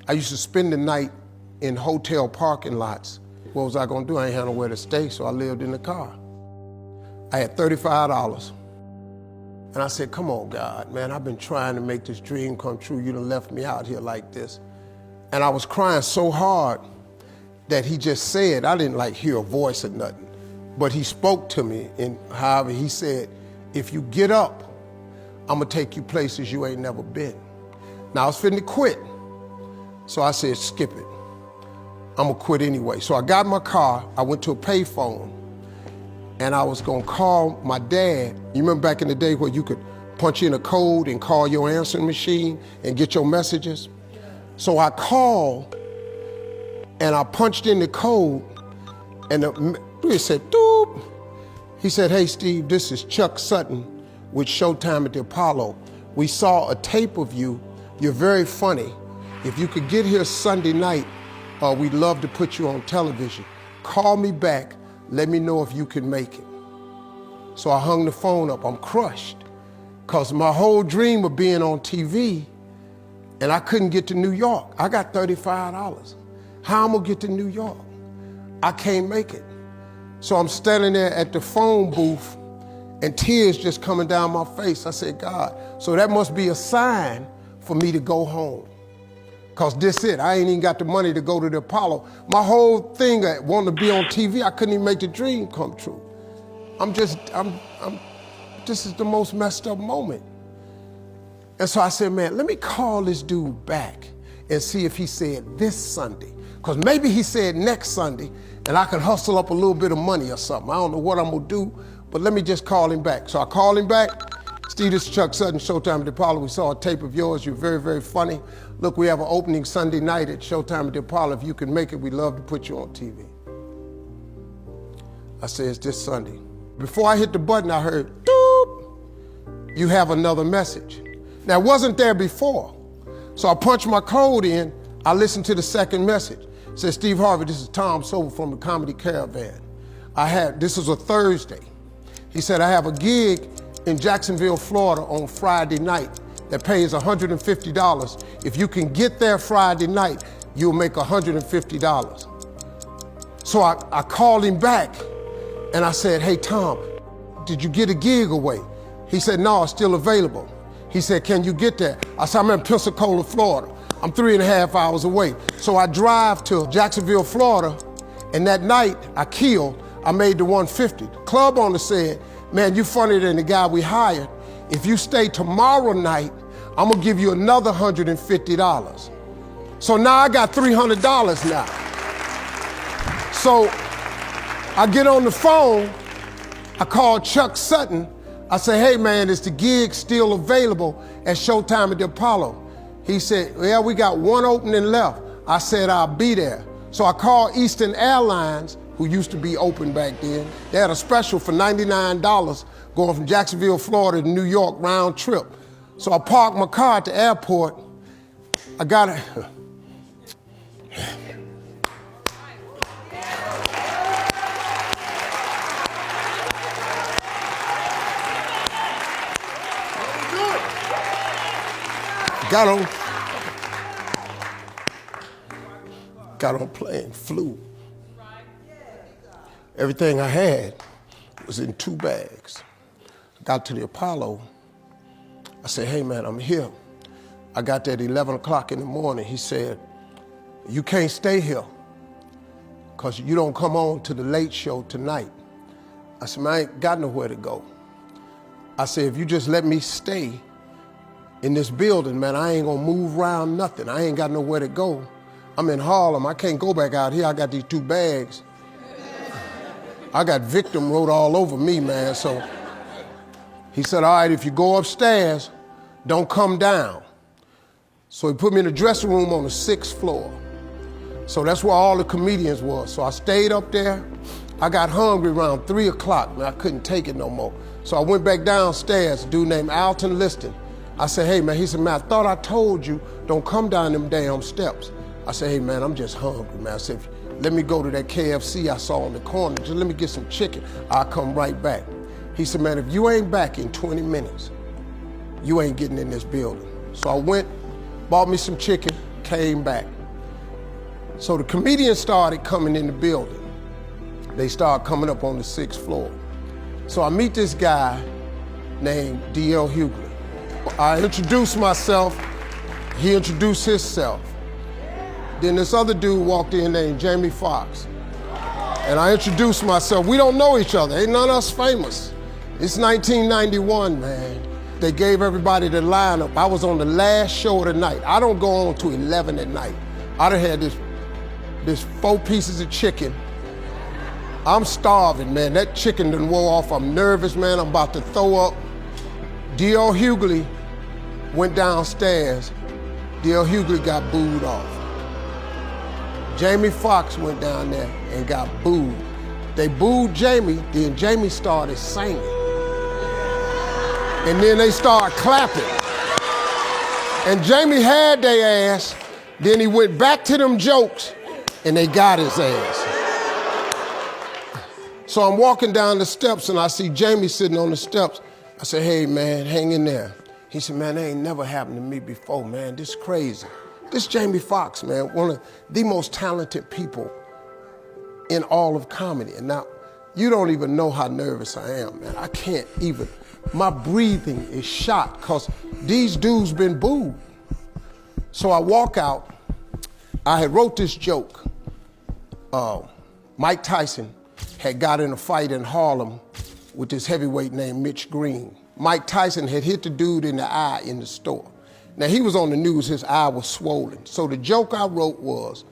I used to spend the night in hotel parking lots. What was I gonna do? I ain't had nowhere to stay, so I lived in the car. I had $35. And I said, come on, God, man, I've been trying to make this dream come true. You done left me out here like this. And I was crying so hard that he just said, I didn't like hear a voice or nothing, but he spoke to me, and however he said, if you get up, I'm gonna take you places you ain't never been. Now I was finna quit. So I said, skip it. I'm gonna quit anyway. So I got in my car, I went to a payphone, and I was gonna call my dad. You remember back in the day where you could punch in a code and call your answering machine and get your messages? So I called and I punched in the code, and it said, doop. He said, hey Steve, this is Chuck Sutton with Showtime at the Apollo. We saw a tape of you. You're very funny. If you could get here Sunday night, we'd love to put you on television. Call me back, let me know if you can make it. So I hung the phone up, I'm crushed, because my whole dream of being on TV, and I couldn't get to New York. I got $35. How I'm gonna get to New York? I can't make it. So I'm standing there at the phone booth and tears just coming down my face. I said, God, so that must be a sign for me to go home. Cause this it, I ain't even got the money to go to the Apollo. My whole thing, wanting to be on TV, I couldn't even make the dream come true. This is the most messed up moment. And so I said, man, let me call this dude back and see if he said this Sunday. Because maybe he said next Sunday, and I could hustle up a little bit of money or something. I don't know what I'm gonna do, but let me just call him back. So I called him back. Steve, this is Chuck Sutton, Showtime at the Apollo. We saw a tape of yours. You're very, very funny. Look, we have an opening Sunday night at Showtime at the Apollo. If you can make it, we'd love to put you on TV. I said, it's this Sunday. Before I hit the button, I heard, doop, you have another message. Now, it wasn't there before. So I punched my code in. I listened to the second message. It said, Steve Harvey, this is Tom Sobel from the Comedy Caravan. This was a Thursday. He said, I have a gig in Jacksonville, Florida on Friday night that pays $150. If you can get there Friday night, you'll make $150. So I called him back and I said, hey Tom, did you get a gig away? He said, no, it's still available. He said, can you get there? I said, I'm in Pensacola, Florida. I'm 3.5 hours away. So I drive to Jacksonville, Florida, and that night I made the 150. The club owner said, man, you funnier than the guy we hired. If you stay tomorrow night, I'm gonna give you another $150. So now I got $300 now. So I get on the phone, I call Chuck Sutton. I say, hey man, is the gig still available at Showtime at the Apollo? He said, yeah, we got one opening left. I said, I'll be there. So I called Eastern Airlines, who used to be open back then. They had a special for $99 going from Jacksonville, Florida to New York round trip. So I parked my car at the airport. I got it. Got on plane, flew. Everything I had was in 2 bags. Got to the Apollo. I said, hey man, I'm here. I got there at 11 o'clock in the morning. He said, you can't stay here because you don't come on to the late show tonight. I said, man, I ain't got nowhere to go. I said, if you just let me stay in this building, man, I ain't gonna move around nothing. I ain't got nowhere to go. I'm in Harlem, I can't go back out here. I got these 2 bags. I got victim wrote all over me, man. So he said, all right, if you go upstairs, don't come down. So he put me in the dressing room on the 6th floor. So that's where all the comedians were. So I stayed up there. I got hungry around 3 o'clock, man. I couldn't take it no more. So I went back downstairs, a dude named Alton Liston. I said, hey man, he said, man, I thought I told you, don't come down them damn steps. I said, hey man, I'm just hungry, man. I said, let me go to that KFC I saw on the corner. Just let me get some chicken. I'll come right back. He said, man, if you ain't back in 20 minutes, you ain't getting in this building. So I went, bought me some chicken, came back. So the comedians started coming in the building. They started coming up on the 6th floor. So I meet this guy named D.L. Hughley. I introduced myself, he introduced himself. Then this other dude walked in named Jamie Foxx. And I introduced myself. We don't know each other, ain't none of us famous. It's 1991, man. They gave everybody the lineup. I was on the last show of the night. I don't go on to 11 at night. I done had this 4 pieces of chicken. I'm starving, man. That chicken done wore off. I'm nervous, man. I'm about to throw up. D.L. Hughley went downstairs. D.L. Hughley got booed off. Jamie Foxx went down there and got booed. They booed Jamie, then Jamie started singing. And then they started clapping. And Jamie had their ass, then he went back to them jokes, and they got his ass. So I'm walking down the steps and I see Jamie sitting on the steps. I said, hey man, hang in there. He said, man, that ain't never happened to me before, man. This is crazy. This Jamie Foxx, man, one of the most talented people in all of comedy. And now, you don't even know how nervous I am, man. I can't even, my breathing is shot because these dudes been booed. So I walk out, I had wrote this joke. Mike Tyson had got in a fight in Harlem with this heavyweight named Mitch Green. Mike Tyson had hit the dude in the eye in the store. Now he was on the news, his eye was swollen. So the joke I wrote was,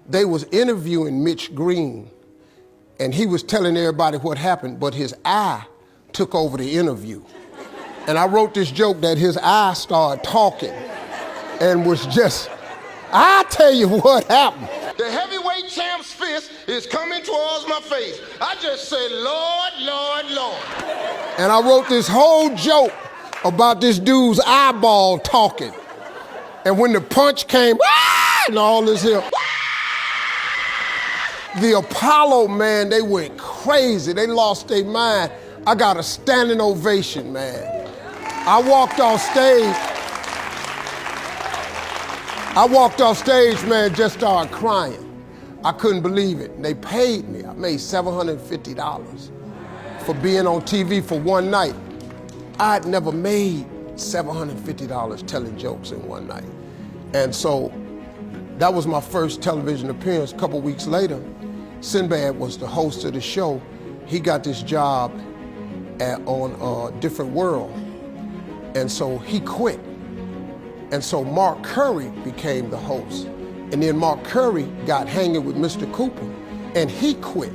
they was interviewing Mitch Green and he was telling everybody what happened, but his eye took over the interview. And I wrote this joke that his eye started talking and was just, I tell you what happened. The heavyweight champ's fist is coming towards my face. I just said, Lord, Lord, Lord. And I wrote this whole joke about this dude's eyeball talking. And when the punch came, and all this here. The Apollo, man, they went crazy. They lost their mind. I got a standing ovation, man. I walked off stage, man, just started crying. I couldn't believe it. They paid me. I made $750 for being on TV for one night. I'd never made $750 telling jokes in one night. And so that was my first television appearance. A couple weeks later, Sinbad was the host of the show. He got this job on Different World. And so he quit. And so Mark Curry became the host. And then Mark Curry got hanging with Mr. Cooper, and he quit.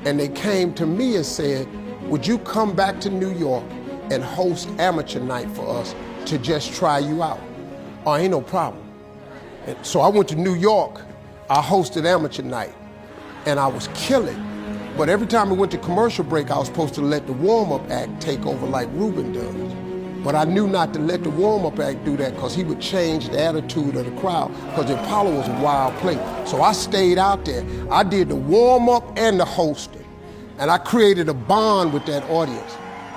And they came to me and said, would you come back to New York and host amateur night for us to just try you out? Oh, ain't no problem. And so I went to New York, I hosted amateur night, and I was killing. But every time we went to commercial break, I was supposed to let the warm-up act take over like Ruben does. But I knew not to let the warm-up act do that because he would change the attitude of the crowd because the Apollo was a wild place. So I stayed out there. I did the warm-up and the hosting. And I created a bond with that audience.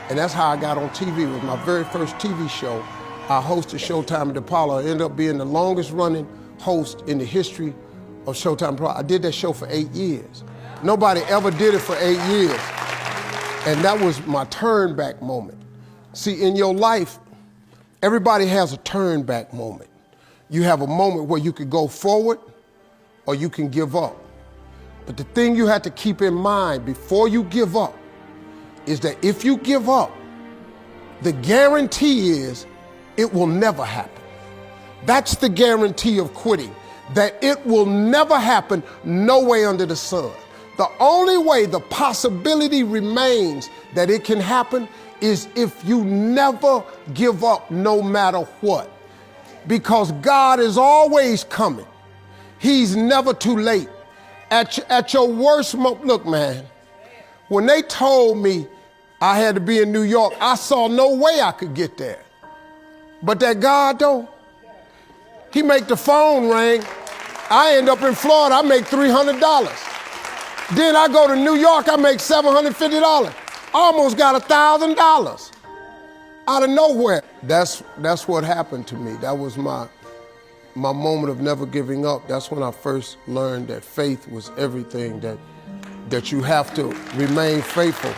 And that's how I got on TV. It was my very first TV show. I hosted Showtime at the Apollo. I ended up being the longest running host in the history of Showtime Apollo. I did that show for 8 years. Nobody ever did it for 8 years. And that was my turn back moment. See, in your life, everybody has a turn back moment. You have a moment where you could go forward or you can give up. But the thing you have to keep in mind before you give up is that if you give up, the guarantee is it will never happen. That's the guarantee of quitting, that it will never happen, no way under the sun. The only way the possibility remains that it can happen is if you never give up no matter what. Because God is always coming. He's never too late. At your worst moment, look man, when they told me I had to be in New York, I saw no way I could get there. But that God though, he make the phone ring. I end up in Florida, I make $300. Then I go to New York, I make $750. Almost got $1,000 out of nowhere. That's what happened to me. That was my my moment of never giving up, that's when I first learned that faith was everything, that you have to remain faithful.